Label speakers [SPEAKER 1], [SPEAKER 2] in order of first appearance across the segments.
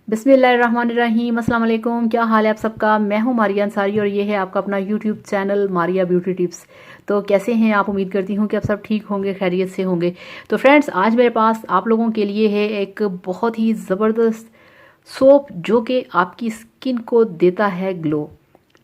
[SPEAKER 1] बिस्मिल्लाहिर्रहमानिर्रहीम, अस्सलाम वालेकुम। क्या हाल है आप सबका। मैं हूं मारिया अंसारी और ये है आपका अपना YouTube channel Maria beauty tips. तो कैसे हैं आप। उम्मीद करती हूं कि आप सब ठीक होंगे, खैरियत से होंगे। तो फ्रेंड्स, आज मेरे पास आप लोगों के लिए है एक बहुत ही ज़बरदस्त सोप जो कि आपकी स्किन को देता है ग्लो।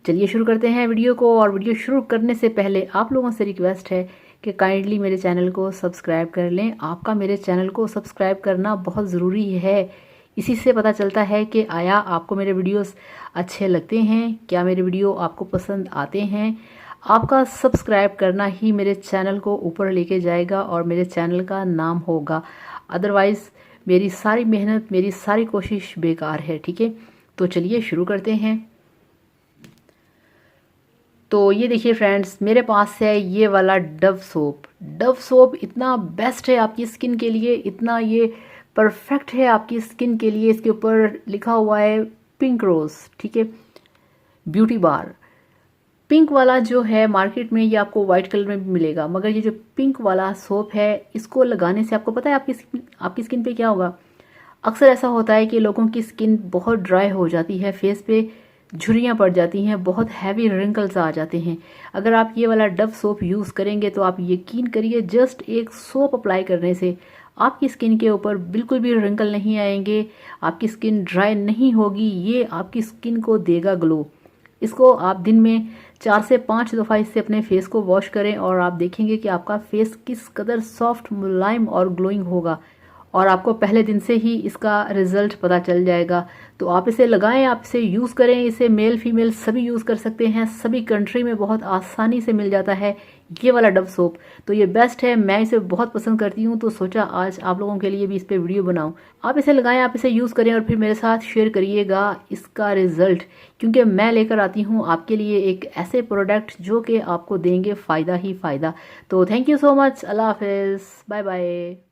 [SPEAKER 1] चलिए शुरू करते हैं वीडियो को। और वीडियो शुरू करने से पहले आप लोगों से रिक्वेस्ट है कि काइंडली मेरे चैनल को सब्सक्राइब कर लें। आपका मेरे चैनल को सब्सक्राइब करना बहुत ज़रूरी है। इसी से पता चलता है कि आया आपको मेरे वीडियोस अच्छे लगते हैं, क्या मेरे वीडियो आपको पसंद आते हैं। आपका सब्सक्राइब करना ही मेरे चैनल को ऊपर लेके जाएगा और मेरे चैनल का नाम होगा। अदरवाइज़ मेरी सारी मेहनत, मेरी सारी कोशिश बेकार है। ठीक है, तो चलिए शुरू करते हैं। तो ये देखिए फ्रेंड्स, मेरे पास है ये वाला डव सोप। डव सोप इतना बेस्ट है आपकी स्किन के लिए, इतना ये परफेक्ट है आपकी स्किन के लिए। इसके ऊपर लिखा हुआ है पिंक रोज। ठीक है, ब्यूटी बार। पिंक वाला जो है मार्केट में ये आपको वाइट कलर में भी मिलेगा, मगर ये जो पिंक वाला सोप है इसको लगाने से आपको पता है आपकी स्किन पे क्या होगा। अक्सर ऐसा होता है कि लोगों की स्किन बहुत ड्राई हो जाती है, फेस पे झुर्रियाँ पड़ जाती हैं, बहुत हैवी रिंकल्स आ जाते हैं। अगर आप ये वाला डव सोप यूज़ करेंगे तो आप यकीन करिए, जस्ट एक सोप अप्लाई करने से आपकी स्किन के ऊपर बिल्कुल भी रिंकल नहीं आएंगे, आपकी स्किन ड्राई नहीं होगी। ये आपकी स्किन को देगा ग्लो। इसको आप दिन में 4 से 5 दफ़ा इससे अपने फेस को वॉश करें और आप देखेंगे कि आपका फेस किस कदर सॉफ्ट, मुलायम और ग्लोइंग होगा। और आपको पहले दिन से ही इसका रिजल्ट पता चल जाएगा। तो आप इसे लगाएं, आप इसे यूज़ करें। इसे मेल फीमेल सभी यूज़ कर सकते हैं। सभी कंट्री में बहुत आसानी से मिल जाता है ये वाला डव सोप। तो ये बेस्ट है, मैं इसे बहुत पसंद करती हूँ। तो सोचा आज आप लोगों के लिए भी इस पर वीडियो बनाऊँ। आप इसे लगाएं, आप इसे यूज़ करें और फिर मेरे साथ शेयर करिएगा इसका रिजल्ट, क्योंकि मैं लेकर आती हूँ आपके लिए एक ऐसे प्रोडक्ट जो कि आपको देंगे फ़ायदा ही फ़ायदा। तो थैंक यू सो मच। अल्लाह हाफिज़, बाय बाय।